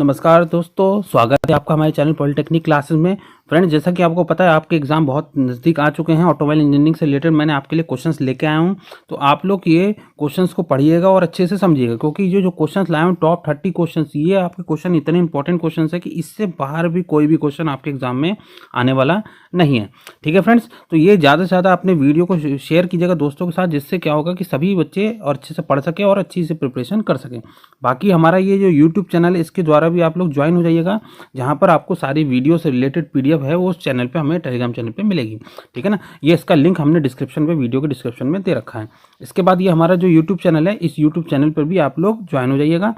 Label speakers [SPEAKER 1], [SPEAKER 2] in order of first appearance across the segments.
[SPEAKER 1] नमस्कार दोस्तों, स्वागत है आपका हमारे चैनल पॉलिटेक्निक क्लासेस में। फ्रेंड्स, जैसा कि आपको पता है आपके एग्जाम बहुत नज़दीक आ चुके हैं। ऑटोमोबाइल इंजीनियरिंग से रिलेटेड मैंने आपके लिए क्वेश्चंस लेके आया हूं, तो आप लोग ये क्वेश्चंस को पढ़िएगा और अच्छे से समझिएगा, क्योंकि ये जो क्वेश्चंस लाए हूं टॉप 30 क्वेश्चंस, ये आपके क्वेश्चन इतने इंपॉर्टेंट क्वेश्चंस है कि इससे बाहर भी कोई भी क्वेश्चन आपके एग्जाम में आने वाला नहीं है। ठीक है फ्रेंड्स, तो ये ज़्यादा से ज़्यादा अपने वीडियो को शेयर कीजिएगा दोस्तों के साथ, जिससे क्या होगा कि सभी बच्चे और अच्छे से पढ़ सके और अच्छी से प्रिपरेशन कर सकें। बाकी हमारा ये जो यूट्यूब चैनल है, इसके द्वारा भी आप लोग ज्वाइन हो जाइएगा, जहाँ पर आपको सारी वीडियो से रिलेटेड PDF है वो उस चैनल पे हमें टेलीग्राम चैनल पे मिलेगी। ठीक है ना, ये इसका लिंक हमने डिस्क्रिप्शन पे, वीडियो के डिस्क्रिप्शन में दे रखा है। इसके बाद ये हमारा जो यूट्यूब चैनल है, इस यूट्यूब चैनल पर भी आप लोग ज्वाइन हो जाइएगा,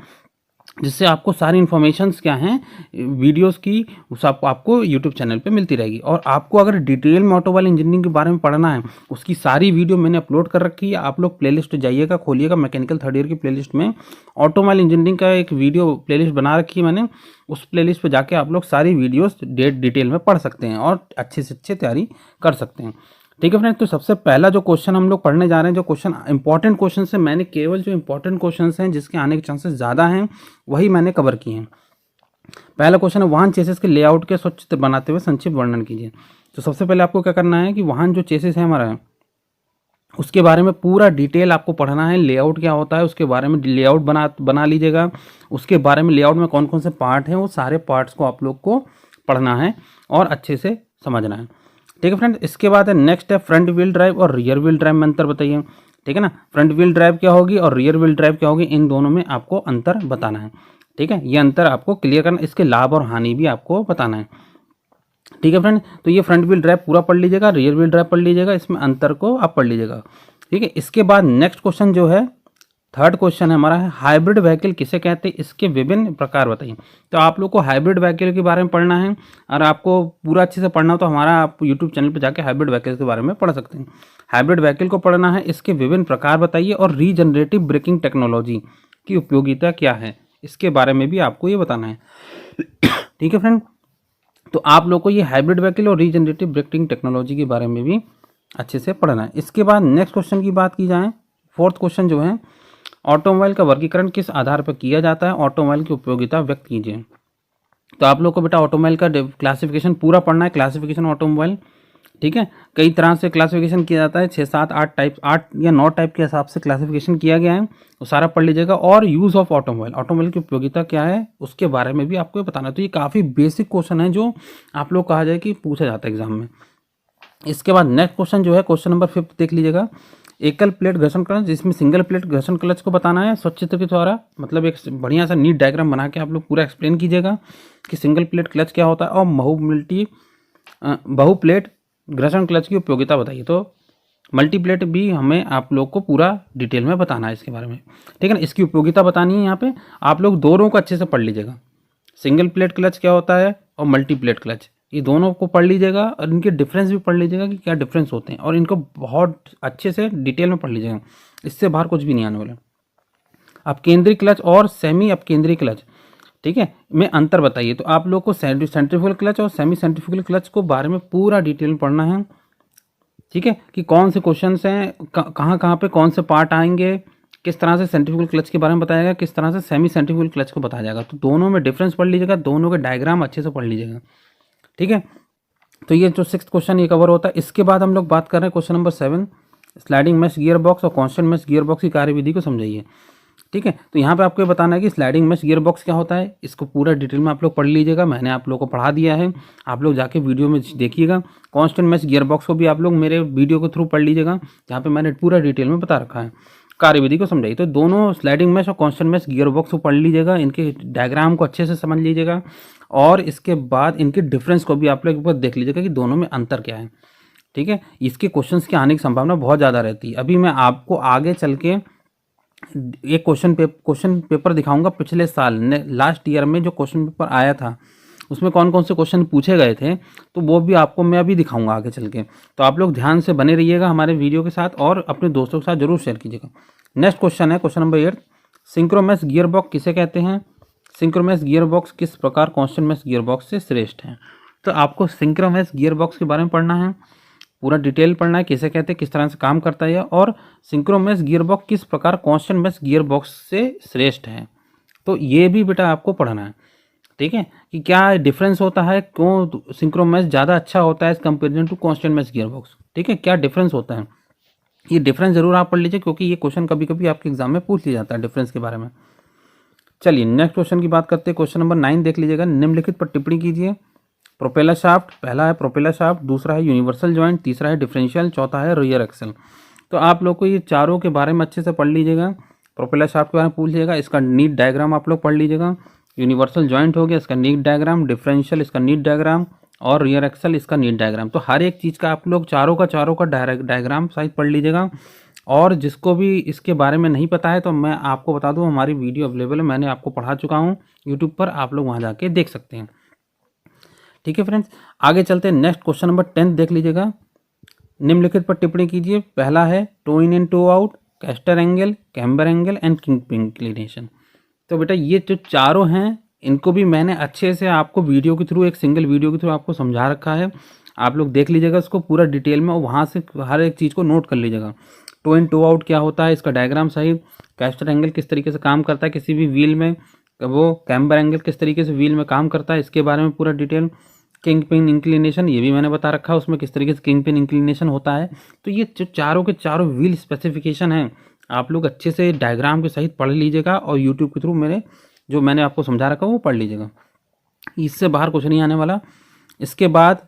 [SPEAKER 1] जिससे आपको सारी इन्फॉर्मेशंस क्या हैं वीडियोस की, उस आपको यूट्यूब चैनल पे मिलती रहेगी। और आपको अगर डिटेल में ऑटोमोबाइल इंजीनियरिंग के बारे में पढ़ना है, उसकी सारी वीडियो मैंने अपलोड कर रखी है। आप लोग प्लेलिस्ट जाइएगा, खोलिएगा, मैकेनिकल थर्ड ईयर की प्लेलिस्ट में ऑटोमोबाइल इंजीनियरिंग का एक वीडियो प्लेलिस्ट बना रखी है मैंने। उस प्लेलिस्ट पे जाके आप लोग सारी वीडियोस डिटेल में पढ़ सकते हैं और अच्छे से अच्छे तैयारी कर सकते हैं। ठीक है फ्रेंड्स, तो सबसे पहला जो क्वेश्चन हम लोग पढ़ने जा रहे हैं, जो क्वेश्चन इंपॉर्टेंट क्वेश्चन है, मैंने केवल जो इंपॉर्टेंट क्वेश्चन हैं जिसके आने के चांसेस ज़्यादा हैं वही मैंने कवर किए हैं। पहला क्वेश्चन है, वाहन चेसिस के लेआउट के स्वच्छ चित्र बनाते हुए संक्षिप्त वर्णन कीजिए। तो सबसे पहले आपको क्या करना है कि वाहन जो चेसिस है हमारा, उसके बारे में पूरा डिटेल आपको पढ़ना है। लेआउट क्या होता है उसके बारे में लेआउट बना लीजिएगा। उसके बारे में लेआउट में कौन कौन से पार्ट हैं, वो सारे पार्ट्स को आप लोग को पढ़ना है और अच्छे से समझना है। ठीक है फ्रेंड, इसके बाद है नेक्स्ट है फ्रंट व्हील ड्राइव और रियर व्हील ड्राइव में अंतर बताइए। ठीक है ना, फ्रंट व्हील ड्राइव क्या होगी और रियर व्हील ड्राइव क्या होगी, इन दोनों में आपको अंतर बताना है। ठीक है, ये अंतर आपको क्लियर करना, इसके लाभ और हानि भी आपको बताना है। ठीक है फ्रेंड, तो ये फ्रंट व्हील ड्राइव पूरा पढ़ लीजिएगा, रियर व्हील ड्राइव पढ़ लीजिएगा, इसमें अंतर को आप पढ़ लीजिएगा। ठीक है, इसके बाद नेक्स्ट क्वेश्चन जो है, थर्ड क्वेश्चन है हमारा, है हाइब्रिड व्हीकल किसे कहते हैं, इसके विभिन्न प्रकार बताइए। तो आप लोग को हाइब्रिड व्हीकल के बारे में पढ़ना है, और आपको पूरा अच्छे से पढ़ना हो तो हमारा आप यूट्यूब चैनल पर जाके हाइब्रिड व्हीकल के बारे में पढ़ सकते हैं। हाइब्रिड व्हीकल को पढ़ना है, इसके विभिन्न प्रकार बताइए और रीजनरेटिव ब्रेकिंग टेक्नोलॉजी की उपयोगिता क्या है, इसके बारे में भी आपको ये बताना है। ठीक है फ्रेंड, तो आप लोग को ये हाइब्रिड व्हीकल और रीजनरेटिव ब्रेकिंग टेक्नोलॉजी के बारे में भी अच्छे से पढ़ना है। इसके बाद नेक्स्ट क्वेश्चन की बात की जाए, फोर्थ क्वेश्चन जो है, ऑटोमोबाइल का वर्गीकरण किस आधार पर किया जाता है, ऑटोमोबाइल की उपयोगिता व्यक्त कीजिए। तो आप लोग को बेटा ऑटोमोबाइल का क्लासिफिकेशन पूरा पढ़ना है, क्लासिफिकेशन ऑटोमोबाइल। ठीक है, कई तरह से क्लासिफिकेशन किया जाता है, 6, 7, 8 टाइप, 8 या 9 टाइप के हिसाब से क्लासिफिकेशन किया गया है, तो सारा पढ़ लीजिएगा। और यूज़ ऑफ ऑटोमोबाइल, ऑटोमोबाइल की उपयोगिता क्या है उसके बारे में भी आपको बताना है। तो ये काफ़ी बेसिक क्वेश्चन है जो आप लोग कहा जाए कि पूछा जाता है एग्जाम में। इसके बाद नेक्स्ट क्वेश्चन जो है, क्वेश्चन नंबर 5 देख लीजिएगा, एकल प्लेट घर्षण क्लच, जिसमें सिंगल प्लेट घर्षण क्लच को बताना है स्वच्छ चित्र के द्वारा, मतलब एक बढ़िया सा नीट डायग्राम बना के आप लोग पूरा एक्सप्लेन कीजिएगा कि सिंगल प्लेट क्लच क्या होता है और बहु प्लेट घर्षण क्लच की उपयोगिता बताइए। तो मल्टी प्लेट भी हमें आप लोग को पूरा डिटेल में बताना है इसके बारे में। ठीक है ना, इसकी उपयोगिता बतानी है। यहाँ पे आप लोग दोनों को अच्छे से पढ़ लीजिएगा, सिंगल प्लेट क्लच क्या होता है और मल्टी प्लेट क्लच, ये दोनों को पढ़ लीजिएगा और इनके डिफरेंस भी पढ़ लीजिएगा कि क्या डिफरेंस होते हैं, और इनको बहुत अच्छे से डिटेल में पढ़ लीजिएगा, इससे बाहर कुछ भी नहीं आने वाला। अपकेंद्री क्लच और सेमी अपकेंद्री क्लच, ठीक है, में अंतर बताइए। तो आप लोग को सेंट्रीफ्यूगल क्लच और सेमी सेंट्रीफ्यूगल क्लच को बारे में पूरा डिटेल में पढ़ना है। ठीक है, कि कौन से क्वेश्चन हैं, कहाँ कहाँ पे कौन से पार्ट आएंगे, किस तरह से सेंट्रीफ्यूगल क्लच के बारे में बताया जाएगा, किस तरह से सेमी सेंट्रीफ्यूगल क्लच को बताया जाएगा। तो दोनों में डिफरेंस पढ़ लीजिएगा, दोनों के डायग्राम अच्छे से पढ़ लीजिएगा। ठीक है, तो ये जो 6th क्वेश्चन ये कवर होता है। इसके बाद हम लोग बात कर रहे हैं question number 7, sliding mesh gear box और कांस्टेंट मैश गियर बॉक्स की कार्यविधि को समझाइए। ठीक है, तो यहाँ पे आपको ये बताना है कि स्लाइडिंग मैश गियर बॉक्स क्या होता है, इसको पूरा डिटेल में आप लोग पढ़ लीजिएगा, मैंने आप लोग को पढ़ा दिया है, आप लोग जाके वीडियो में देखिएगा। कांस्टेंट मैश गियर बॉक्स को भी आप लोग मेरे वीडियो के थ्रू पढ़ लीजिएगा, जहाँ पे मैंने पूरा डिटेल में बता रखा है। कार्यविधि को समझाइए, तो दोनों स्लाइडिंग मैश और कांस्टेंट मैश गियर बॉक्स को पढ़ लीजिएगा, इनके डायग्राम को अच्छे से समझ लीजिएगा, और इसके बाद इनके डिफरेंस को भी आप लोग एक बार देख लीजिएगा कि दोनों में अंतर क्या है। ठीक है, इसके क्वेश्चंस के आने की संभावना बहुत ज़्यादा रहती है। अभी मैं आपको आगे चल के एक क्वेश्चन पेपर दिखाऊंगा, पिछले साल लास्ट ईयर में जो क्वेश्चन पेपर आया था उसमें कौन कौन से क्वेश्चन पूछे गए थे, तो वो भी आपको मैं अभी दिखाऊंगा आगे चल के। तो आप लोग ध्यान से बने रहिएगा हमारे वीडियो के साथ और अपने दोस्तों के साथ जरूर शेयर कीजिएगा। नेक्स्ट क्वेश्चन है क्वेश्चन नंबर 8, सिंक्रोमैश गियर बॉक्स किसे कहते हैं, सिंक्रोमैश गियर बॉक्स किस प्रकार कांस्टेंट मैश गियर बॉक्स से श्रेष्ठ है। तो आपको सिंक्रोमैश गियर बॉक्स के बारे में पढ़ना है, पूरा डिटेल पढ़ना है, किसे कहते हैं, किस तरह से काम करता है, और सिंक्रोमैश गियर बॉक्स किस प्रकार कांस्टेंट मैश गियर बॉक्स से श्रेष्ठ है। तो ये भी बेटा आपको पढ़ना है। ठीक है, कि क्या डिफरेंस होता है, क्यों सिंक्रोमैच ज़्यादा अच्छा होता है as comparison to constant match gearbox. ठीक है, क्या डिफरेंस होता है, ये डिफरेंस जरूर आप पढ़ लीजिए, क्योंकि ये क्वेश्चन कभी कभी आपके एग्जाम में पूछ लिया जाता है डिफरेंस के बारे में। चलिए नेक्स्ट क्वेश्चन की बात करते हैं। क्वेश्चन नंबर 9 देख लीजिएगा। निम्नलिखित पर टिप्पणी कीजिए। प्रोपेलर शाफ्ट, पहला है प्रोपेलर शाफ्ट, दूसरा है यूनिवर्सल जॉइंट, तीसरा है डिफरेंशियल, चौथा है रियर एक्सल। तो आप लोग को ये चारों के बारे में अच्छे से पढ़ लीजिएगा। प्रोपेलर शाफ्ट के बारे में पूछ लीजिएगा, इसका नीट डायग्राम आप लोग पढ़ लीजिएगा। यूनिवर्सल जॉइंट हो गया, इसका नीट डायग्राम, डिफरेंशियल इसका नीट डायग्राम, और रियर एक्सल इसका नीट डायग्राम। तो हर एक चीज़ का आप लोग चारों का डायग्राम साइज पढ़ लीजिएगा। और जिसको भी इसके बारे में नहीं पता है तो मैं आपको बता दूं, हमारी वीडियो अवेलेबल है, मैंने आपको पढ़ा चुका हूं यूट्यूब पर, आप लोग वहां जाके देख सकते हैं। ठीक है फ्रेंड्स, आगे चलते हैं। नेक्स्ट क्वेश्चन नंबर 10 देख लीजिएगा। निम्नलिखित पर टिप्पणी कीजिए। पहला है toe in and toe out, caster angle, camber angle and king inclination. तो बेटा ये जो चारों हैं इनको भी मैंने अच्छे से आपको वीडियो के थ्रू, एक सिंगल वीडियो के थ्रू आपको समझा रखा है। आप लोग देख लीजिएगा उसको पूरा डिटेल में और वहाँ से हर एक चीज़ को नोट कर लीजिएगा। टू इन टू आउट क्या होता है, इसका डायग्राम सही, कैस्टर एंगल किस तरीके से काम करता है किसी भी व्हील में, वो कैम्बर एंगल किस तरीके से व्हील में काम करता है, इसके बारे में पूरा डिटेल। किंग पिन इंक्लिनेशन ये भी मैंने बता रखा है, उसमें किस तरीके से किंग पिन इंक्लिनेशन होता है। तो ये जो चारों के चारों व्हील स्पेसिफिकेशन है, आप लोग अच्छे से डायग्राम के सहित पढ़ लीजिएगा और यूट्यूब के थ्रू मेरे जो मैंने आपको समझा रखा है वो पढ़ लीजिएगा, इससे बाहर कुछ नहीं आने वाला। इसके बाद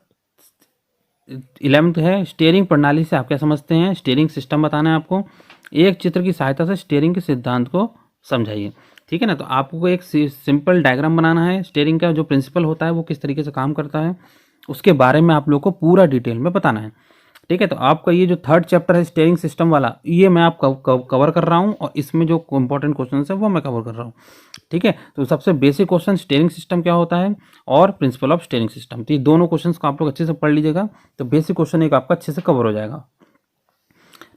[SPEAKER 1] 11th है स्टीयरिंग प्रणाली से आप क्या समझते हैं, स्टीयरिंग सिस्टम बताना है आपको। एक चित्र की सहायता से स्टीयरिंग के सिद्धांत को समझाइए। ठीक है ना, तो आपको एक सिंपल डायग्राम बनाना है, स्टीयरिंग का जो प्रिंसिपल होता है वो किस तरीके से काम करता है उसके बारे में आप लोग को पूरा डिटेल में बताना है। ठीक है, तो आपका ये जो 3rd चैप्टर है स्टीयरिंग सिस्टम वाला, ये मैं आप कवर कर रहा हूँ और इसमें जो इंपॉर्टेंट क्वेश्चन है वो मैं कवर कर रहा हूँ। ठीक है, तो सबसे बेसिक क्वेश्चन स्टीयरिंग सिस्टम क्या होता है और प्रिंसिपल ऑफ स्टीयरिंग सिस्टम, तो ये दोनों क्वेश्चन को आप लोग अच्छे से पढ़ लीजिएगा, तो बेसिक क्वेश्चन एक आपका अच्छे से कवर हो जाएगा।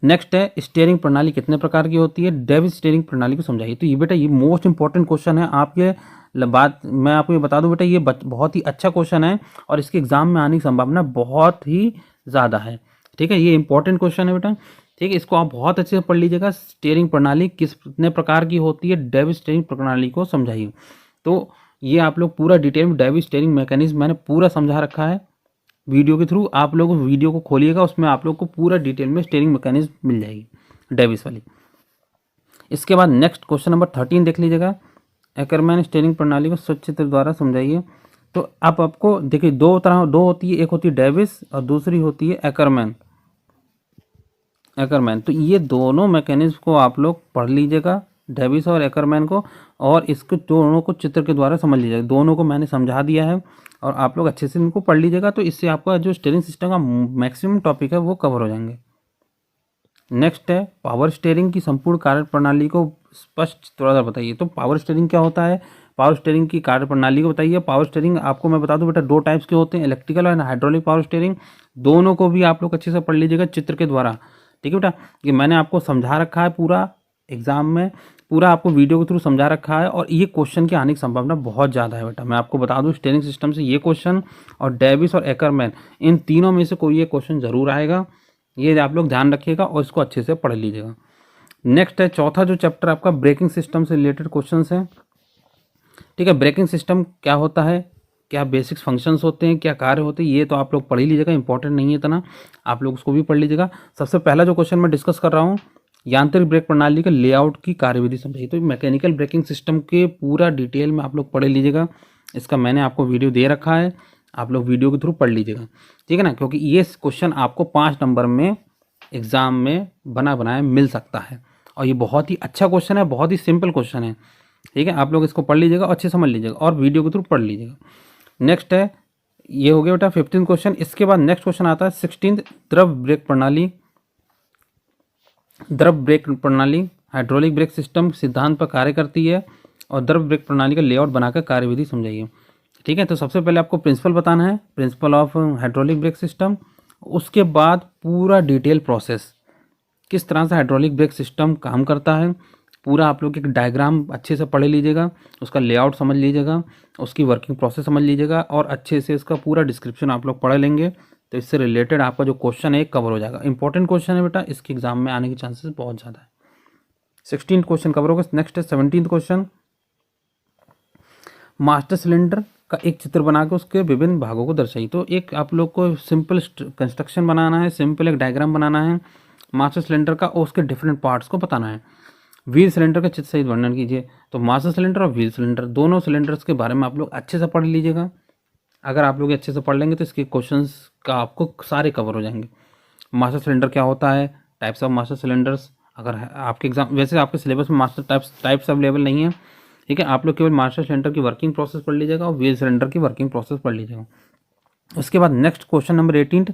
[SPEAKER 1] नेक्स्ट है स्टीयरिंग प्रणाली कितने प्रकार की होती है, डेविस स्टीयरिंग प्रणाली को समझाइए। तो ये बेटा ये मोस्ट इंपॉर्टेंट क्वेश्चन है। आप ये बात मैं आपको ये बता दूं बेटा, ये बहुत ही अच्छा क्वेश्चन है और इसके एग्जाम में आने की संभावना बहुत ही ज़्यादा है। ठीक है, ये इंपॉर्टेंट क्वेश्चन है बेटा। ठीक है, इसको आप बहुत अच्छे से पढ़ लीजिएगा। स्टीयरिंग प्रणाली कितने प्रकार की होती है, डेविस स्टीयरिंग प्रणाली को समझाइए। तो ये आप लोग पूरा डिटेल में डेविस स्टीयरिंग मैकेनिज्म मैंने पूरा समझा रखा है वीडियो के थ्रू। आप लोग उस वीडियो को खोलिएगा, उसमें आप लोग को पूरा डिटेल में स्टीयरिंग मैकेनिज्म मिल जाएगी डेविस वाली। इसके बाद नेक्स्ट क्वेश्चन नंबर 13 देख लीजिएगा। एकरमैन स्टीयरिंग प्रणाली को सचित्र द्वारा समझाइए। तो आप आपको देखिए दो होती है, एक होती है डेविस और दूसरी होती है एकरमैन। तो ये दोनों मैकेनिज्म को आप लोग पढ़ लीजिएगा, डेविस और एकरमैन को, और इसको दोनों को चित्र के द्वारा समझ लीजिएगा। दोनों को मैंने समझा दिया है और आप लोग अच्छे से इनको पढ़ लीजिएगा, तो इससे आपका जो स्टीयरिंग सिस्टम का मैक्सिमम टॉपिक है वो कवर हो जाएंगे। नेक्स्ट है पावर स्टीयरिंग की संपूर्ण कार्य प्रणाली को स्पष्ट थोड़ा सा बताइए। तो पावर स्टीयरिंग क्या होता है, पावर स्टीयरिंग की कार्य प्रणाली को बताइए। पावर स्टीयरिंग आपको मैं बता दूं बेटा 2 टाइप्स के होते हैं, इलेक्ट्रिकल और हाइड्रोलिक पावर स्टीयरिंग। दोनों को भी आप लोग अच्छे से पढ़ लीजिएगा चित्र के द्वारा। ठीक है बेटा, ये मैंने आपको समझा रखा है पूरा एग्जाम में, पूरा आपको वीडियो के थ्रू समझा रखा है और ये क्वेश्चन के आने की संभावना बहुत ज़्यादा है बेटा। मैं आपको बता दूं स्टीयरिंग सिस्टम से ये क्वेश्चन और डेविस और एकरमैन, इन तीनों में से कोई एक क्वेश्चन जरूर आएगा, ये आप लोग ध्यान रखिएगा और इसको अच्छे से पढ़ लीजिएगा। नेक्स्ट है चौथा जो चैप्टर आपका ब्रेकिंग सिस्टम से रिलेटेड क्वेश्चन है। ठीक है, ब्रेकिंग सिस्टम क्या होता है, क्या बेसिक्स फंक्शंस होते हैं, क्या कार्य होते हैं, ये तो आप लोग पढ़ ही लीजिएगा, इंपॉर्टेंट नहीं है इतना, आप लोग उसको भी पढ़ लीजिएगा। सबसे पहला जो क्वेश्चन मैं डिस्कस कर रहा हूँ, यांत्रिक ब्रेक प्रणाली के लेआउट की कार्यविधि समझिए। तो मैकेनिकल ब्रेकिंग सिस्टम के पूरा डिटेल में आप लोग पढ़ लीजिएगा, इसका मैंने आपको वीडियो दे रखा है, आप लोग वीडियो के थ्रू पढ़ लीजिएगा। ठीक है ना, क्योंकि ये क्वेश्चन आपको 5 नंबर में एग्जाम में बना बनाया मिल सकता है और ये बहुत ही अच्छा क्वेश्चन है, बहुत ही सिंपल क्वेश्चन है। ठीक है, आप लोग इसको पढ़ लीजिएगा, अच्छे समझ लीजिएगा और वीडियो के थ्रू पढ़ लीजिएगा। नेक्स्ट है, ये हो गया बेटा 15 क्वेश्चन। इसके बाद नेक्स्ट क्वेश्चन आता है 16 द्रव ब्रेक प्रणाली। द्रव ब्रेक प्रणाली हाइड्रोलिक ब्रेक सिस्टम सिद्धांत पर कार्य करती है और द्रव ब्रेक प्रणाली का लेआउट बनाकर कार्यविधि समझाइए। ठीक है, तो सबसे पहले आपको प्रिंसिपल बताना है, principle of hydraulic brake system. उसके बाद पूरा डिटेल प्रोसेस, किस तरह से हाइड्रोलिक ब्रेक सिस्टम काम करता है, पूरा आप लोग एक डायग्राम अच्छे से पढ़ लीजिएगा, उसका लेआउट समझ लीजिएगा, उसकी वर्किंग प्रोसेस समझ लीजिएगा और अच्छे से इसका पूरा डिस्क्रिप्शन आप लोग पढ़ लेंगे, तो इससे रिलेटेड आपका जो क्वेश्चन है कवर हो जाएगा। इंपॉर्टेंट क्वेश्चन है बेटा, इसके एग्जाम में आने के चांसेस बहुत ज़्यादा है। 16 क्वेश्चन कवर होगा। नेक्स्ट है 17 क्वेश्चन, मास्टर सिलेंडर का एक चित्र बना के उसके विभिन्न भागों को दर्शाइए। तो एक आप लोग को सिंपल कंस्ट्रक्शन बनाना है, सिंपल एक डायग्राम बनाना है मास्टर सिलेंडर का और उसके डिफरेंट पार्ट्स को बताना है। व्हील सिलेंडर का चित्र सहित वर्णन कीजिए। तो मास्टर सिलेंडर और व्हील सिलेंडर दोनों सिलेंडर्स के बारे में आप लोग अच्छे से पढ़ लीजिएगा। अगर आप लोग अच्छे से पढ़ लेंगे तो इसके क्वेश्चंस का आपको सारे कवर हो जाएंगे। मास्टर सिलेंडर क्या होता है, टाइप्स ऑफ मास्टर सिलेंडर्स, अगर आपके एग्जाम वैसे आपके सिलेबस में मास्टर टाइप्स अवेलेबल नहीं है, ठीक है, आप लोग केवल मास्टर सिलेंडर की वर्किंग प्रोसेस पढ़ लीजिएगा और व्हील सिलेंडर की वर्किंग प्रोसेस पढ़ लीजिएगा। उसके बाद next question number 18,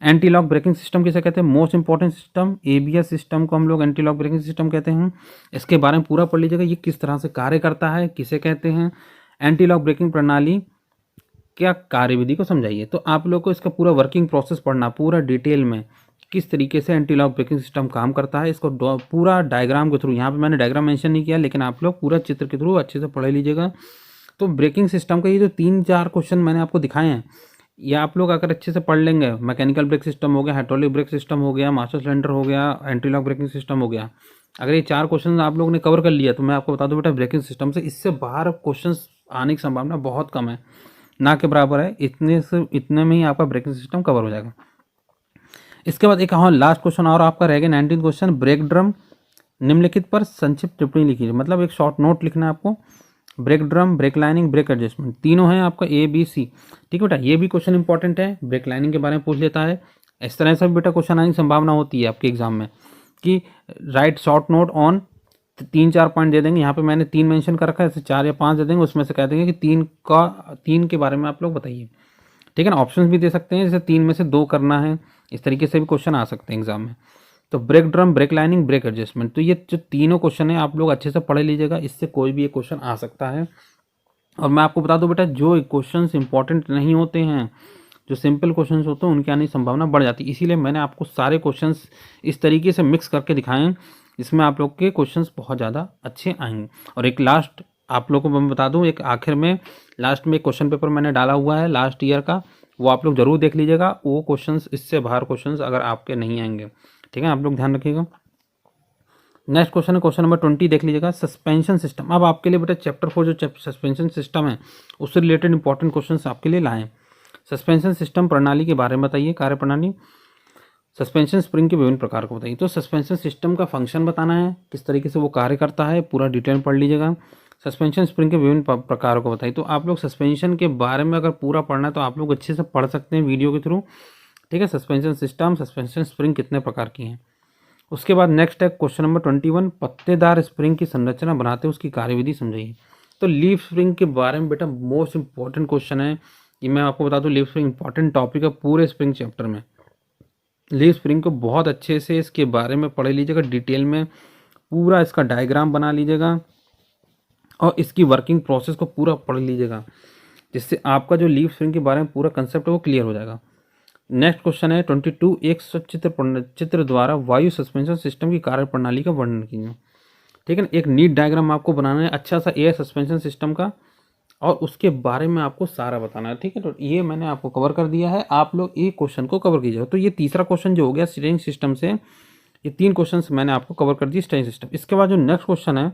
[SPEAKER 1] anti lock braking system किसे कहते हैं? Most important system ABS system को हम लोग एंटी लॉक ब्रेकिंग सिस्टम कहते हैं। इसके बारे में पूरा पढ़ लीजिएगा, ये किस तरह से कार्य करता है, किसे कहते हैं, एंटी लॉक ब्रेकिंग प्रणाली क्या कार्यविधि को समझाइए। तो आप लोग को इसका पूरा वर्किंग प्रोसेस पढ़ना, पूरा डिटेल में किस तरीके से एंटी लॉक ब्रेकिंग सिस्टम काम करता है, इसको पूरा डायग्राम के थ्रू, यहाँ पे मैंने डायग्राम मेंशन नहीं किया लेकिन आप लोग पूरा चित्र के थ्रू अच्छे से पढ़ लीजिएगा। तो ब्रेकिंग सिस्टम का ये जो 3-4 क्वेश्चन मैंने आपको दिखाए हैं, ये आप लोग अगर अच्छे से पढ़ लेंगे, मैकेनिकल ब्रेक सिस्टम हो गया, हाइड्रोलिक ब्रेक सिस्टम हो गया, मास्टर सिलेंडर हो गया, एंटी लॉक ब्रेकिंग सिस्टम हो गया, अगर ये 4 क्वेश्चन आप लोगों ने कवर कर लिया तो मैं आपको बता दूं बेटा ब्रेकिंग सिस्टम से इससे बाहर क्वेश्चन आने की संभावना बहुत कम है, ना के बराबर है। इतने में ही आपका ब्रेकिंग सिस्टम कवर हो जाएगा। इसके बाद एक हाँ लास्ट क्वेश्चन और आपका रह गया 19 क्वेश्चन, ब्रेक ड्रम निम्नलिखित पर संक्षिप्त टिप्पणी लिखिए। मतलब एक शॉर्ट नोट लिखना है आपको। Brake drum, brake lining, brake adjustment तीनों हैं आपका ABC, ठीक है बेटा। ये भी क्वेश्चन इंपॉर्टेंट है, ब्रेक लाइनिंग के बारे में पूछ लेता है। इस तरह से भी बेटा क्वेश्चन आने की संभावना होती है आपके एग्जाम में कि write short note on 3-4 point दे देंगे। यहाँ पे मैंने 3 मेंशन कर रखा है, ऐसे 4 या 5 दे देंगे, उसमें से कह देंगे कि 3 के बारे में आप लोग बताइए, ठीक है ना। ऑप्शन भी दे सकते हैं, जैसे 3 में से 2 करना है, इस तरीके से भी क्वेश्चन आ सकते हैं एग्जाम में। तो brake drum, brake lining, brake adjustment, तो ये जो तीनों क्वेश्चन है आप लोग अच्छे से पढ़ लीजिएगा, इससे कोई भी एक क्वेश्चन आ सकता है। और मैं आपको बता दूं बेटा, जो क्वेश्चंस इंपॉर्टेंट नहीं होते हैं, जो सिंपल क्वेश्चंस होते हैं, उनके आने की संभावना बढ़ जाती है। इसीलिए मैंने आपको सारे क्वेश्चंस इस तरीके से मिक्स करके दिखाए हैं, इसमें आप लोग के क्वेश्चंस बहुत ज़्यादा अच्छे आएंगे। और एक लास्ट आप लोग को मैं बता दूं, एक आखिर में लास्ट में एक क्वेश्चन पेपर मैंने डाला हुआ है लास्ट ईयर का, वो आप लोग जरूर देख लीजिएगा। वो क्वेश्चंस, इससे बाहर क्वेश्चंस अगर आपके नहीं आएंगे, ठीक है, आप लोग ध्यान रखिएगा। नेक्स्ट क्वेश्चन है क्वेश्चन नंबर 20, देख लीजिएगा, सस्पेंशन सिस्टम। अब आपके लिए बेटा चैप्टर 4 जो सस्पेंशन सिस्टम है उससे रिलेटेड इंपॉर्टेंट क्वेश्चंस आपके लिए लाए। सस्पेंशन सिस्टम प्रणाली के बारे में बताइए, कार्य प्रणाली। सस्पेंशन स्प्रिंग के विभिन्न प्रकार को बताइए। तो सस्पेंशन सिस्टम का फंक्शन बताना है, किस तरीके से वो कार्य करता है, पूरा डिटेल पढ़ लीजिएगा। सस्पेंशन स्प्रिंग के विभिन्न प्रकारों को बताइए। तो आप लोग सस्पेंशन के बारे में अगर पूरा पढ़ना है तो आप लोग अच्छे से पढ़ सकते हैं वीडियो के थ्रू, ठीक है। सस्पेंशन सिस्टम, सस्पेंशन स्प्रिंग कितने प्रकार की हैं। उसके बाद नेक्स्ट है क्वेश्चन नंबर 21, पत्तेदार स्प्रिंग की संरचना बनाते उसकी कार्यविधि समझाइए। तो लीफ स्प्रिंग के बारे में बेटा मोस्ट इंपॉर्टेंट क्वेश्चन है ये, मैं आपको बता दूं, लीफ स्प्रिंग इंपॉर्टेंट टॉपिक है पूरे स्प्रिंग चैप्टर में। लीफ स्प्रिंग को बहुत अच्छे से इसके बारे में पढ़ लीजिएगा, डिटेल में पूरा इसका डायग्राम बना लीजिएगा और इसकी वर्किंग प्रोसेस को पूरा पढ़ लीजिएगा, जिससे आपका जो लीफ स्प्रिंग के बारे में पूरा कंसेप्ट है वो क्लियर हो जाएगा। नेक्स्ट क्वेश्चन है 22, एक चित्र द्वारा वायु सस्पेंशन सिस्टम की कार्य प्रणाली का वर्णन कीजिए, ठीक है ना। एक नीट डायग्राम आपको बनाना है अच्छा सा एयर सस्पेंशन सिस्टम का, और उसके बारे में आपको सारा बताना है, ठीक है। तो ये मैंने आपको कवर कर दिया है, आप लोग एक क्वेश्चन को कवर कीजिएगा। तो ये तीसरा क्वेश्चन जो हो गया स्टीयरिंग सिस्टम से, ये 3 क्वेश्चन मैंने आपको कवर कर दिए स्टीयरिंग सिस्टम। इसके बाद जो नेक्स्ट क्वेश्चन है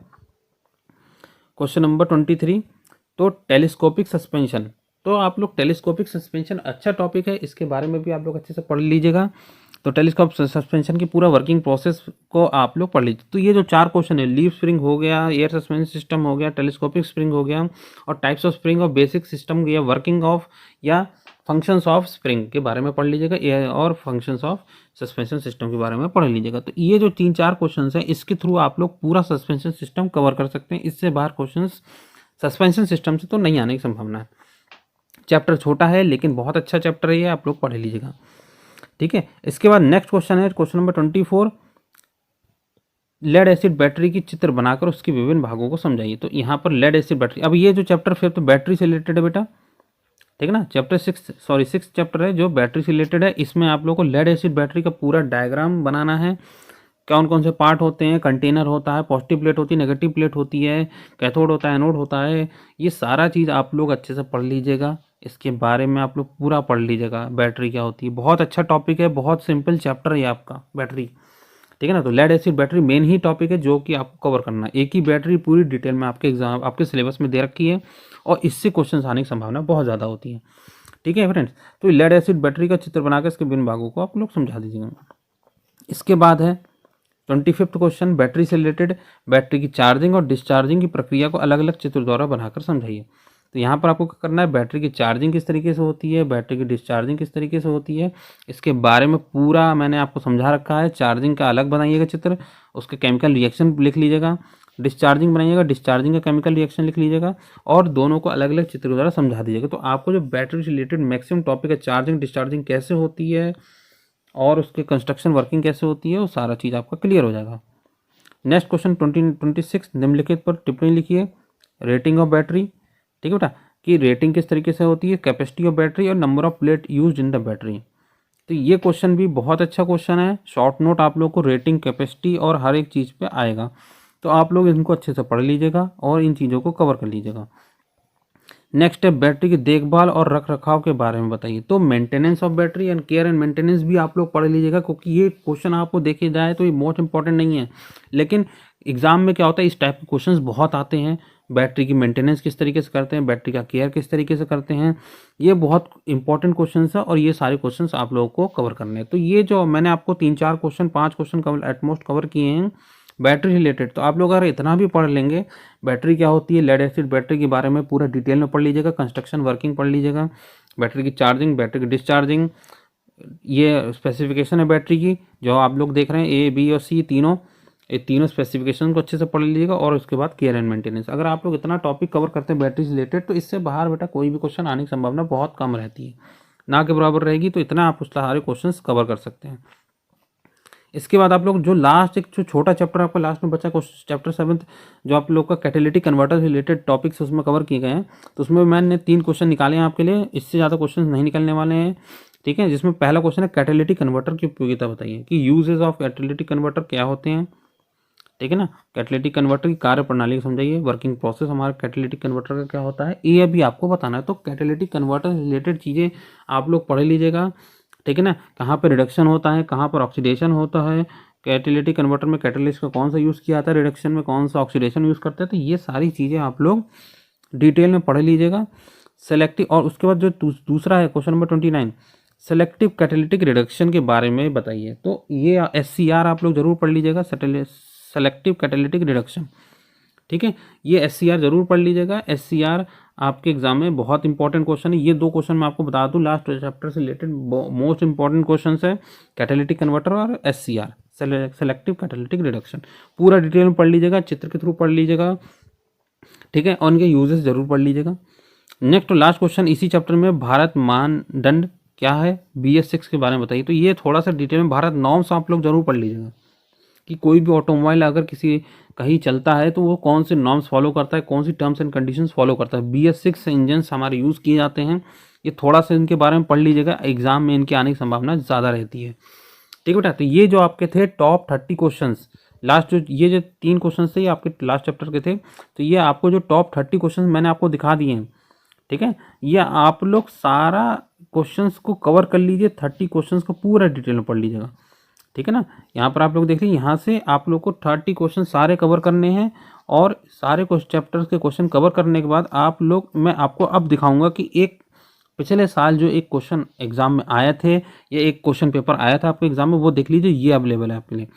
[SPEAKER 1] क्वेश्चन नंबर 23, तो टेलीस्कोपिक सस्पेंशन। तो आप लोग टेलीस्कोपिक सस्पेंशन अच्छा टॉपिक है, इसके बारे में भी आप लोग अच्छे से पढ़ लीजिएगा। तो टेलीस्कोप सस्पेंशन की पूरा वर्किंग प्रोसेस को आप लोग पढ़ लीजिए। तो ये जो 4 क्वेश्चन है, लीफ स्प्रिंग हो गया, एयर सस्पेंशन सिस्टम हो गया, टेलीस्कोपिक स्प्रिंग हो गया, और टाइप्स ऑफ स्प्रिंग और बेसिक सिस्टम या वर्किंग ऑफ या फंक्शंस ऑफ स्प्रिंग के बारे में पढ़ लीजिएगा, और फंक्शंस ऑफ सस्पेंशन सिस्टम के बारे में पढ़ लीजिएगा। तो ये जो 3-4 क्वेश्चन है, इसके थ्रू आप लोग पूरा सस्पेंशन सिस्टम कवर कर सकते हैं। इससे बाहर क्वेश्चन सस्पेंशन सिस्टम से तो नहीं आने की संभावना है। चैप्टर छोटा है लेकिन बहुत अच्छा चैप्टर है ये, आप लोग पढ़ लीजिएगा, ठीक है। इसके बाद नेक्स्ट क्वेश्चन है question number 24, lead acid battery की चित्र बनाकर उसके विभिन्न भागों को समझाइए। तो यहाँ पर लेड एसिड बैटरी, अब ये जो चैप्टर 5 तो बैटरी से रिलेटेड है बेटा, ठीक है ना। चैप्टर 6 चैप्टर है जो बैटरी से रिलेटेड है। इसमें आप लोग को लेड एसिड बैटरी का पूरा डायग्राम बनाना है, कौन कौन से पार्ट होते हैं, कंटेनर होता है, पॉजिटिव प्लेट होती है, नेगेटिव प्लेट होती है, कैथोड होता है, एनोड होता है, ये सारा चीज़ आप लोग अच्छे से पढ़ लीजिएगा। इसके बारे में आप लोग पूरा पढ़ लीजिएगा, बैटरी क्या होती है। बहुत अच्छा टॉपिक है, बहुत सिंपल चैप्टर है आपका बैटरी। ठीक है ना। तो लेड एसिड बैटरी मेन ही टॉपिक है जो कि आपको कवर करना है। एक ही बैटरी पूरी डिटेल में आपके एग्जाम आपके सिलेबस में दे रखी है और इससे क्वेश्चन आने की संभावना बहुत ज़्यादा होती है। ठीक है फ्रेंड्स, तो लेड एसिड बैटरी का चित्र बनाकर इसके विभिन्न भागों को आप लोग समझा दीजिएगा। इसके बाद है 25वां क्वेश्चन, बैटरी से रिलेटेड बैटरी की चार्जिंग और डिस्चार्जिंग की प्रक्रिया को अलग अलग चित्र द्वारा बनाकर समझाइए। तो यहाँ पर आपको क्या करना है, बैटरी की चार्जिंग किस तरीके से होती है, बैटरी की डिस्चार्जिंग किस तरीके से होती है, इसके बारे में पूरा मैंने आपको समझा रखा है। चार्जिंग का अलग बनाइएगा चित्र, उसके केमिकल रिएक्शन लिख लीजिएगा, डिस्चार्जिंग बनाइएगा, डिस्चार्जिंग का केमिकल रिएक्शन लिख लीजिएगा और दोनों को अलग अलग चित्र द्वारा समझा दीजिएगा। तो आपको जो बैटरी से रिलेटेड मैक्सिमम टॉपिक है, चार्जिंग डिस्चार्जिंग कैसे होती है और उसके कंस्ट्रक्शन वर्किंग कैसे होती है, वो सारा चीज़ आपका क्लियर हो जाएगा। नेक्स्ट क्वेश्चन 26, निम्नलिखित पर टिप्पणी लिखिए। रेटिंग ऑफ बैटरी, ठीक है बेटा, कि रेटिंग किस तरीके से होती है, कैपेसिटी ऑफ बैटरी और number of plate used in the battery. तो ये क्वेश्चन भी बहुत अच्छा क्वेश्चन है। शॉर्ट नोट आप लोग को रेटिंग, कैपेसिटी और हर एक चीज़ पे आएगा, तो आप लोग इनको अच्छे से पढ़ लीजिएगा और इन चीज़ों को कवर कर लीजिएगा। नेक्स्ट है बैटरी की देखभाल और रख रखाव के बारे में बताइए। तो maintenance of battery and care and maintenance भी आप लोग पढ़ लीजिएगा, क्योंकि ये क्वेश्चन आपको देखे जाए तो ये मोस्ट इंपॉर्टेंट नहीं है, लेकिन एग्जाम में क्या होता है, इस टाइप के क्वेश्चंस बहुत आते हैं। बैटरी की मेंटेनेंस किस तरीके से करते हैं, बैटरी का केयर किस तरीके से करते हैं, ये बहुत इंपॉर्टेंट क्वेश्चन है और ये सारे क्वेश्चन आप लोगों को कवर करने हैं। तो ये जो मैंने आपको 3-4 question 5 question cover at most cover किए हैं बैटरी रिलेटेड, तो आप लोग अगर इतना भी पढ़ लेंगे, बैटरी क्या होती है, लेड एसिड बैटरी के बारे में पूरा डिटेल में पढ़ लीजिएगा, कंस्ट्रक्शन वर्किंग पढ़ लीजिएगा, बैटरी की चार्जिंग, बैटरी की डिस्चार्जिंग, ये स्पेसिफिकेशन है बैटरी की जो आप लोग देख रहे हैं, ए बी और सी तीनों, ये तीनों स्पेसिफिकेशन को अच्छे से पढ़ लीजिएगा और उसके बाद केयर एंड मेंटेनेंस। अगर आप लोग इतना टॉपिक कवर करते हैं बैटरी से रिलेटेड, तो इससे बाहर बेटा कोई भी क्वेश्चन आने की संभावना बहुत कम रहती है, ना के बराबर रहेगी। तो इतना आप उस सारे क्वेश्चन कवर कर सकते हैं। इसके बाद आप लोग जो लास्ट एक जो छोटा चैप्टर आपका लास्ट में बचा, चैप्टर 7 जो आप लोग का कैटालिटिक कन्वर्टर से रिलेटेड टॉपिक्स उसमें कवर किए गए हैं, तो उसमें मैंने 3 क्वेश्चन निकाले हैं आपके लिए, इससे ज़्यादा क्वेश्चन नहीं निकलने वाले हैं। ठीक है, जिसमें पहला क्वेश्चन है कैटालिटिक कन्वर्टर की उपयोगिता बताइए, कि यूजेज ऑफ कैटालिटिक कन्वर्टर क्या होते हैं। ठीक है ना, कैटालिटिक कन्वर्टर की कार्य प्रणाली को समझाइए, वर्किंग प्रोसेस हमारा कैटालिटिक कन्वर्टर का क्या होता है, ये अभी आपको बताना है। तो कैटालिटिक कन्वर्टर से रिलेटेड चीज़ें आप लोग पढ़ लीजिएगा। ठीक है ना, कहाँ पर रिडक्शन होता है, कहाँ पर ऑक्सीडेशन होता है, कैटालिटिक कन्वर्टर में कैटालिस्ट का कौन सा यूज़ किया जाता है, रिडक्शन में कौन सा ऑक्सीडेशन यूज़ करते हैं। तो ये सारी चीज़ें आप लोग डिटेल में पढ़ लीजिएगा। सेलेक्टिव, और उसके बाद जो दूसरा है question number 29, selective catalytic reduction के बारे में बताइए। तो ये SCR आप लोग जरूर पढ़ लीजिएगा, सेलेक्टिव कैटालिटिक रिडक्शन। ठीक है, ये SCR जरूर पढ़ लीजिएगा। SCR आपके एग्जाम में बहुत इंपॉर्टेंट क्वेश्चन है। ये 2 क्वेश्चन मैं आपको बता दूं, लास्ट चैप्टर से रिलेटेड मोस्ट इंपॉर्टेंट क्वेश्चन है, कैटालिटिक कन्वर्टर और SCR, सेलेक्टिव कैटालिटिक रिडक्शन। पूरा डिटेल में पढ़ लीजिएगा, चित्र के थ्रू पढ़ लीजिएगा। ठीक है, और उनके यूजेस जरूर पढ़ लीजिएगा। नेक्स्ट और लास्ट क्वेश्चन इसी चैप्टर में, भारत मानदंड क्या है, BS6 के बारे में बताइए। तो ये थोड़ा सा डिटेल में भारत नॉर्म्स आप लोग जरूर पढ़ लीजिएगा, कि कोई भी ऑटोमोबाइल अगर किसी कहीं चलता है तो वो कौन से नॉर्म्स फॉलो करता है, कौन सी टर्म्स एंड कंडीशंस फॉलो करता है। BS6 इंजन्स हमारे यूज़ किए जाते हैं, ये थोड़ा सा इनके बारे में पढ़ लीजिएगा, एग्जाम में इनके आने की संभावना ज़्यादा रहती है। ठीक है बेटा, तो ये जो आपके थे टॉप 30 क्वेश्चंस, लास्ट ये जो 3 क्वेश्चन थे ये आपके लास्ट चैप्टर के थे, तो ये आपको जो टॉप 30 क्वेश्चन मैंने आपको दिखा दिए हैं। ठीक है, ये आप लोग सारा क्वेश्चंस को कवर कर लीजिए, 30 क्वेश्चंस को पूरा डिटेल में पढ़ लीजिएगा। ठीक है ना, यहाँ पर आप लोग देख लीजिए, यहाँ से आप लोग को 30 क्वेश्चन सारे कवर करने हैं, और सारे चैप्टर्स के क्वेश्चन कवर करने के बाद आप लोग, मैं आपको अब दिखाऊंगा कि एक पिछले साल जो एक क्वेश्चन एग्जाम में आए थे, ये एक क्वेश्चन पेपर आया था आपके एग्जाम में, वो देख लीजिए, ये अवेलेबल है आपके लिए।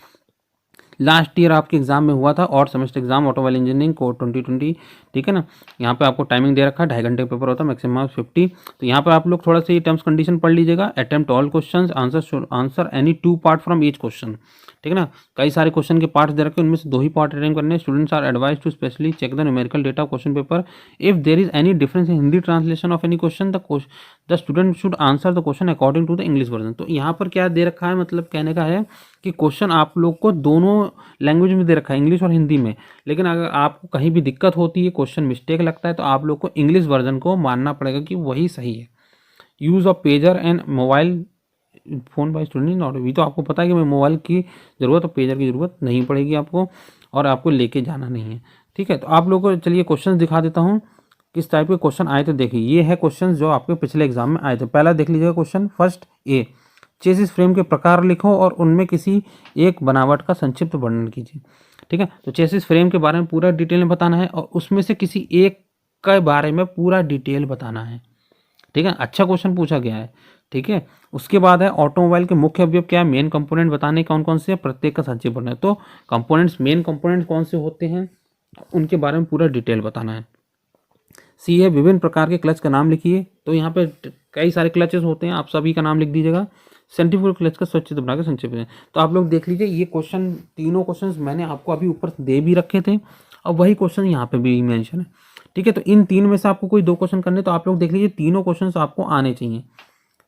[SPEAKER 1] लास्ट ईयर आपके एग्जाम में हुआ था और semester exam automobile engineering code 2020। ठीक है ना, यहाँ पे आपको टाइमिंग दे रखा है, 2.5 घंटे का पेपर होता है, मैक्सिमम 50। तो यहाँ पर आप लोग थोड़ा सा ये टर्म्स कंडीशन पढ़ लीजिएगा। Attempt all questions, answer any 2 part from each question. ठीक है ना, कई सारे क्वेश्चन के पार्ट्स दे रखे हैं, उनमें से 2 ही पार्ट अटेम्प्ट करने हैं। Students are advise to specially check the numerical data question paper. If there is any difference in Hindi translation of any question, the student should answer the question according to the English version. तो यहाँ पर क्या दे रखा है, मतलब कहने का है कि क्वेश्चन आप लोग को दोनों लैंग्वेज में दे रखा है, इंग्लिश और हिंदी में, लेकिन अगर आपको कहीं भी दिक्कत होती है, क्वेश्चन मिस्टेक लगता है, तो आप लोग को इंग्लिश वर्जन को मानना पड़ेगा कि वही सही है। Use of pager and mobile phone by student not, अभी तो आपको पता है कि मैं मोबाइल की ज़रूरत और पेजर की ज़रूरत नहीं पड़ेगी आपको, और आपको लेके जाना नहीं है। ठीक है, तो आप लोगों को चलिए क्वेश्चन दिखा देता हूँ किस टाइप के क्वेश्चन आए थे। देखिए, ये है क्वेश्चन जो आपके पिछले एग्जाम में आए थे। पहला देख लीजिएगा question first A, chassis frame के प्रकार लिखो और उनमें किसी एक बनावट का संक्षिप्त वर्णन कीजिए। ठीक है, तो चेसिस फ्रेम के बारे में पूरा डिटेल में बताना है और उसमें से किसी एक के बारे में पूरा डिटेल बताना है। ठीक है, अच्छा क्वेश्चन पूछा गया है। ठीक है, उसके बाद है ऑटोमोबाइल के मुख्य अवयव क्या है, मेन कंपोनेंट बताने कौन कौन से हैं, प्रत्येक का संक्षिप्त वर्णन। तो कंपोनेंट्स, मेन कंपोनेंट कौन से होते हैं उनके बारे में पूरा डिटेल बताना है। सी है विभिन्न प्रकार के क्लच का नाम लिखिए। तो यहाँ पे कई सारे क्लचेस होते हैं, आप सभी का नाम लिख दीजिएगा। सेंट्रीफ्यूगल क्लच का स्वच्छित बना के संक्षिप्त में। तो आप लोग देख लीजिए, ये क्वेश्चन, तीनों क्वेश्चन मैंने आपको अभी ऊपर दे भी रखे थे और वही क्वेश्चन यहाँ पे भी मेंशन है। ठीक है, तो इन तीन में से आपको कोई 2 क्वेश्चन करने, तो आप लोग देख लीजिए तीनों क्वेश्चन आपको आने चाहिए।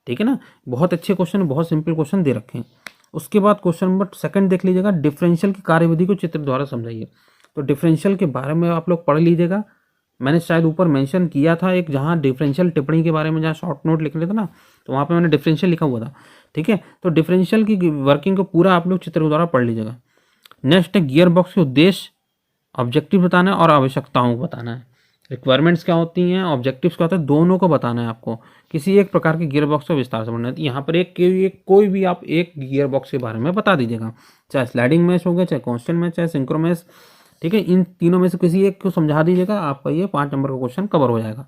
[SPEAKER 1] ठीक है ना, बहुत अच्छे क्वेश्चन, बहुत सिंपल क्वेश्चन दे रखे हैं। उसके बाद क्वेश्चन नंबर 2 देख लीजिएगा, डिफरेंशियल की कार्यविधि को चित्र द्वारा समझाइए। तो डिफरेंशियल के बारे में आप लोग पढ़ लीजिएगा। मैंने शायद ऊपर मेंशन किया था एक, जहाँ डिफरेंशियल टिप्पणी के बारे में जहाँ शॉर्ट नोट लिख रहे थे ना, तो वहाँ पे मैंने डिफरेंशियल लिखा हुआ था। ठीक है, तो डिफरेंशियल की वर्किंग को पूरा आप लोग चित्र द्वारा पढ़ लीजिएगा। नेक्स्ट है गियर बॉक्स के उद्देश्य, ऑब्जेक्टिव बताना है और आवश्यकताओं को बताना है। रिक्वायरमेंट्स क्या होती हैं, ऑब्जेक्टिव्स क्या होता है, दोनों को बताना है आपको। किसी एक प्रकार के गियर बॉक्स का विस्तार से पढ़ना है। यहाँ पर कोई भी आप एक गियर बॉक्स के बारे में बता दीजिएगा, चाहे स्लाइडिंग मैच हो गया, चाहे कांस्टेंट मैच, चाहे सिंक्रो मैच। ठीक है, इन तीनों में से किसी एक को समझा दीजिएगा, आपका ये 5 नंबर का क्वेश्चन कवर हो जाएगा।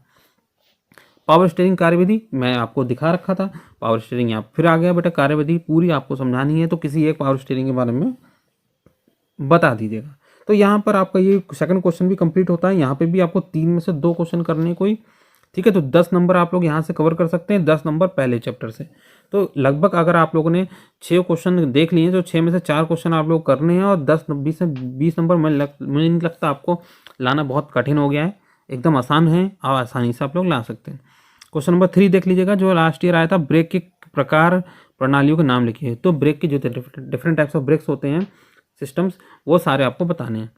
[SPEAKER 1] पावर स्टीयरिंग कार्यविधि मैं आपको दिखा रखा था, पावर स्टीयरिंग यहाँ फिर आ गया बेटा, कार्यविधि पूरी आपको समझानी है, तो किसी एक पावर स्टीयरिंग के बारे में बता दीजिएगा। तो यहाँ पर आपका ये सेकंड क्वेश्चन भी कंप्लीट होता है। यहाँ पे भी आपको 3 में से 2 क्वेश्चन करने कोई। ठीक है, तो 10 नंबर आप लोग यहाँ से कवर कर सकते हैं, 10 नंबर पहले चैप्टर से। तो लगभग अगर आप लोगों ने 6 क्वेश्चन देख लिए तो 6 में से 4 क्वेश्चन आप लोग करने हैं और 20 नंबर मुझे नहीं लगता आपको लाना बहुत कठिन हो गया है, एकदम आसान है और आसानी से आप लोग ला सकते हैं। क्वेश्चन नंबर 3 देख लीजिएगा, जो लास्ट ईयर आया था, ब्रेक के प्रकार प्रणालियों के नाम लिखिए। तो ब्रेक के जो डिफरेंट टाइप्स ऑफ ब्रेक्स होते हैं, सिस्टम्स, वो सारे आपको बताने हैं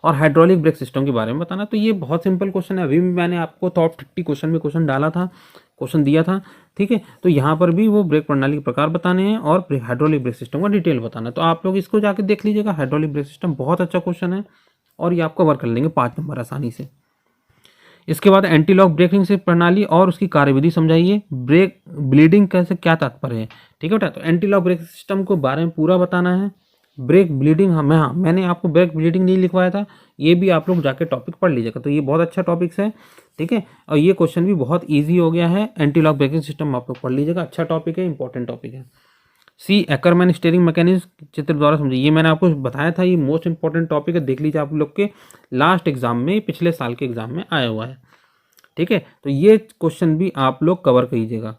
[SPEAKER 1] और हाइड्रोलिक ब्रेक सिस्टम के बारे में बताना। तो ये बहुत सिंपल क्वेश्चन है, अभी भी मैंने आपको टॉप 30 क्वेश्चन में क्वेश्चन डाला था, क्वेश्चन दिया था। ठीक है, तो यहाँ पर भी वो ब्रेक प्रणाली के प्रकार बताने हैं और हाइड्रोलिक ब्रेक सिस्टम का डिटेल बताना है। तो आप लोग इसको जाके देख लीजिएगा, हाइड्रोलिक ब्रेक सिस्टम बहुत अच्छा क्वेश्चन है और ये आप कवर कर लेंगे 5 नंबर आसानी से। इसके बाद एंटी लॉक ब्रेकिंग से प्रणाली और उसकी कार्यविधि समझाइए। ब्रेक ब्लीडिंग कैसे, क्या तात्पर्य है। ठीक है बेटा, तो एंटी लॉक ब्रेक सिस्टम को बारे में पूरा बताना है। ब्रेक ब्लीडिंग, हाँ मैंने आपको ब्रेक ब्लीडिंग नहीं लिखवाया था, ये भी आप लोग जाके टॉपिक पढ़ लीजिएगा। तो ये बहुत अच्छा टॉपिक्स है। ठीक है, और ये क्वेश्चन भी बहुत इजी हो गया है। एंटी लॉक ब्रेकिंग सिस्टम आप लोग पढ़ लीजिएगा, अच्छा टॉपिक है, इंपॉर्टेंट टॉपिक है। सी एकरमैन स्टीयरिंग मैकेनिज्म चित्र द्वारा समझिए। ये मैंने आपको बताया था, ये मोस्ट इंपॉर्टेंट टॉपिक है, देख लीजिए आप लोग के लास्ट एग्जाम में, पिछले साल के एग्जाम में आया हुआ है। ठीक है, तो ये क्वेश्चन भी आप लोग कवर कीजिएगा।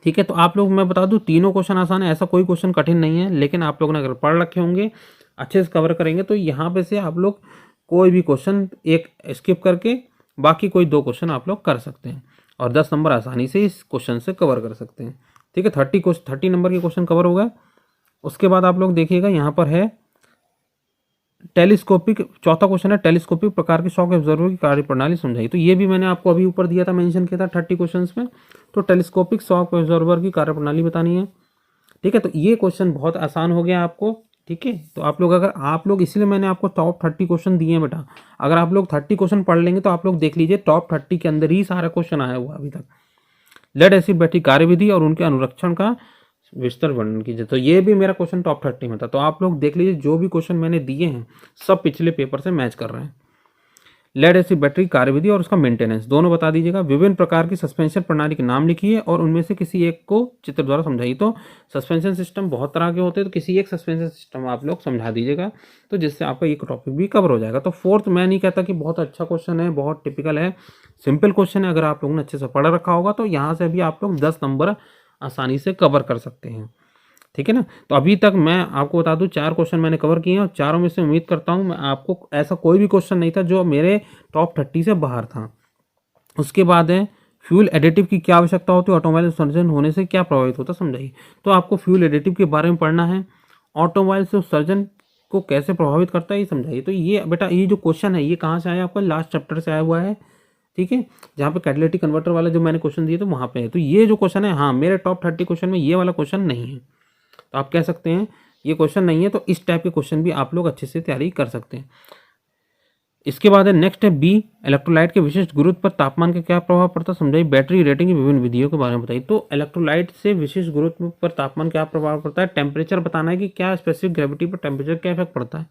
[SPEAKER 1] ठीक है, तो आप लोग, मैं बता दूं, तीनों क्वेश्चन आसान है, ऐसा कोई क्वेश्चन कठिन नहीं है, लेकिन आप लोगों ने अगर पढ़ रखे होंगे, अच्छे से कवर करेंगे, तो यहाँ पे से आप लोग कोई भी क्वेश्चन एक स्किप करके बाकी कोई 2 क्वेश्चन आप लोग कर सकते हैं और 10 नंबर आसानी से इस क्वेश्चन से कवर कर सकते हैं। ठीक है, 30 नंबर के क्वेश्चन कवर हो गए। उसके बाद आप लोग देखिएगा, यहाँ पर है टेलीस्कोपिक, चौथा क्वेश्चन है टेलीस्कोपिक प्रकार के शॉक ऑब्जर्वर की कार्यप्रणाली समझाई। तो ये भी मैंने आपको अभी ऊपर दिया था, मेंशन किया था 30 क्वेश्चंस में। तो टेलीस्कोपिक शॉक ऑब्जर्वर की कार्यप्रणाली बतानी है। ठीक है, तो ये क्वेश्चन बहुत आसान हो गया आपको। ठीक है, तो आप लोग इसीलिए मैंने आपको टॉप 30 क्वेश्चन दिए हैं बेटा। अगर आप लोग 30 क्वेश्चन पढ़ लेंगे तो आप लोग देख लीजिए टॉप 30 के अंदर ही सारा क्वेश्चन आया हुआ अभी तक। लेड एसिड बैटरी कार्यविधि और उनके अनुरक्षण का विस्तार वर्णन कीजिए। तो ये भी मेरा क्वेश्चन टॉप 30 में था। तो आप लोग देख लीजिए, जो भी क्वेश्चन मैंने दिए हैं सब पिछले पेपर से मैच कर रहे हैं। लेड एसिड बैटरी कार्यविधि और उसका मेंटेनेंस दोनों बता दीजिएगा। विभिन्न प्रकार की सस्पेंशन प्रणाली के नाम लिखिए और उनमें से किसी एक को चित्र द्वारा समझाइए। तो सस्पेंशन सिस्टम बहुत तरह के होते हैं, तो किसी एक सस्पेंशन सिस्टम आप लोग समझा दीजिएगा, तो जिससे आपका ये टॉपिक भी कवर हो जाएगा। तो 4th मैं नहीं कहता कि बहुत अच्छा क्वेश्चन है, बहुत टिपिकल है, सिंपल क्वेश्चन है। अगर आप लोगों ने अच्छे से पढ़ रखा होगा तो यहाँ से भी आप लोग 10 नंबर आसानी से कवर कर सकते हैं। ठीक है ना, तो अभी तक मैं आपको बता दूं 4 क्वेश्चन मैंने कवर किए हैं और चारों में से उम्मीद करता हूं मैं आपको, ऐसा कोई भी क्वेश्चन नहीं था जो मेरे टॉप 30 से बाहर था। उसके बाद है फ्यूल एडिटिव की क्या आवश्यकता होती है, ऑटोमोबाइल उत्सर्जन होने से क्या प्रभावित होता है समझाइए। तो आपको फ्यूल एडिटिव के बारे में पढ़ना है, ऑटोमोबाइल से उत्सर्जन को कैसे प्रभावित करता है ये समझाइए। तो ये बेटा, ये जो क्वेश्चन है ये कहाँ से आया, आपका लास्ट चैप्टर से आया हुआ है। ठीक है, जहाँ पे कैटालिटिक कन्वर्टर वाला जो मैंने क्वेश्चन दिए थे वहाँ पे है। तो ये जो क्वेश्चन है, हाँ, मेरे टॉप 30 क्वेश्चन में ये वाला क्वेश्चन नहीं है, तो आप कह सकते हैं ये क्वेश्चन नहीं है। तो इस टाइप के क्वेश्चन भी आप लोग अच्छे से तैयारी कर सकते हैं। इसके बाद है नेक्स्ट है बी, इलेक्ट्रोलाइट के विशिष्ट गुरुत्व पर तापमान का क्या प्रभाव पड़ता है समझाइए। बैटरी रेटिंग की विभिन्न विधियों के बारे में बताइए। तो इलेक्ट्रोलाइट से विशिष्ट गुरुत्व पर तापमान क्या प्रभाव पड़ता है, टेम्परेचर बताना है कि क्या स्पेसिफिक ग्रेविटी पर टेम्परेचर क्या इफेक्ट पड़ता है,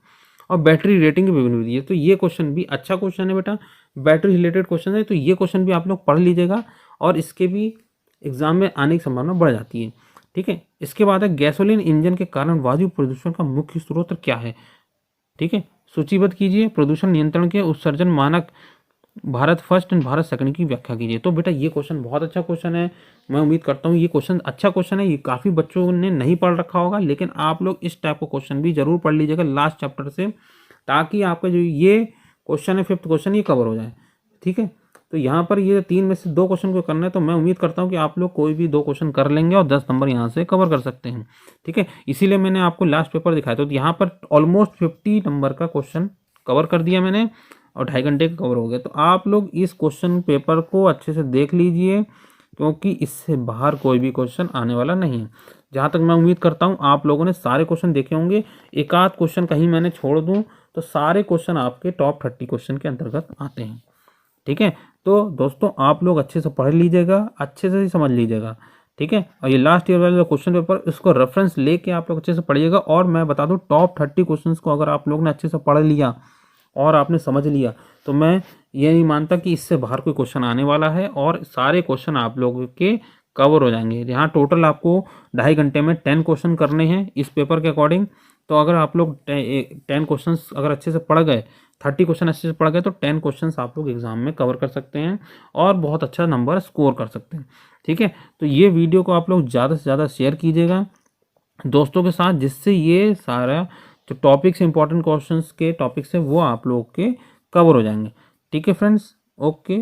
[SPEAKER 1] और बैटरी रेटिंग की विभिन्न विधि है। तो ये क्वेश्चन भी अच्छा क्वेश्चन है बेटा, बैटरी रिलेटेड क्वेश्चन है, तो ये क्वेश्चन भी आप लोग पढ़ लीजिएगा और इसके भी एग्जाम में आने की संभावना बढ़ जाती है। ठीक है, इसके बाद है गैसोलीन इंजन के कारण वायु प्रदूषण का मुख्य स्रोत क्या है। ठीक है, सूचीबद्ध कीजिए प्रदूषण नियंत्रण के उत्सर्जन मानक Bharat first and Bharat second की व्याख्या कीजिए। तो बेटा ये क्वेश्चन बहुत अच्छा क्वेश्चन है, मैं उम्मीद करता हूँ ये क्वेश्चन अच्छा क्वेश्चन है, ये काफ़ी बच्चों ने नहीं पढ़ रखा होगा, लेकिन आप लोग इस टाइप का क्वेश्चन भी जरूर पढ़ लीजिएगा लास्ट चैप्टर से, ताकि आपका जो ये क्वेश्चन है 5th क्वेश्चन ये कवर हो जाए। ठीक है, तो यहाँ पर ये 3 में से 2 क्वेश्चन को करना है, तो मैं उम्मीद करता हूँ कि आप लोग कोई भी 2 क्वेश्चन कर लेंगे और 10 नंबर यहाँ से कवर कर सकते हैं। ठीक है, इसीलिए मैंने आपको लास्ट पेपर दिखाया, तो यहाँ पर ऑलमोस्ट 50 नंबर का क्वेश्चन कवर कर दिया मैंने और 2.5 घंटे का कवर हो गया। तो आप लोग इस क्वेश्चन पेपर को अच्छे से देख लीजिए, क्योंकि इससे बाहर कोई भी क्वेश्चन आने वाला नहीं है। जहाँ तक मैं उम्मीद करता हूँ आप लोगों ने सारे क्वेश्चन देखे होंगे, एक आध क्वेश्चन कहीं मैंने छोड़ दूँ तो सारे क्वेश्चन आपके टॉप 30 क्वेश्चन के अंतर्गत आते हैं। ठीक है, तो दोस्तों आप लोग अच्छे से पढ़ लीजिएगा, अच्छे से समझ लीजिएगा। ठीक है, और ये लास्ट ईयर वाला क्वेश्चन पेपर इसको रेफरेंस लेके आप लोग अच्छे से पढ़िएगा। और मैं बता दूं टॉप 30 क्वेश्चंस को अगर आप लोग ने अच्छे से पढ़ लिया और आपने समझ लिया, तो मैं ये नहीं मानता कि इससे बाहर कोई क्वेश्चन आने वाला है, और सारे क्वेश्चन आप लोगों के कवर हो जाएंगे। यहाँ टोटल आपको 2.5 घंटे में 10 क्वेश्चन करने हैं इस पेपर के अकॉर्डिंग। तो अगर आप लोग 10 क्वेश्चन अगर अच्छे से पढ़ गए, 30 क्वेश्चन अच्छे से पढ़ गए, तो 10 क्वेश्चन आप लोग एग्जाम में कवर कर सकते हैं और बहुत अच्छा नंबर स्कोर कर सकते हैं। ठीक है, तो ये वीडियो को आप लोग ज़्यादा से ज़्यादा शेयर कीजिएगा दोस्तों के साथ, जिससे ये सारा जो टॉपिक्स इंपॉर्टेंट क्वेश्चंस के टॉपिक्स है वो आप लोग के कवर हो जाएंगे। ठीक है फ्रेंड्स, ओके।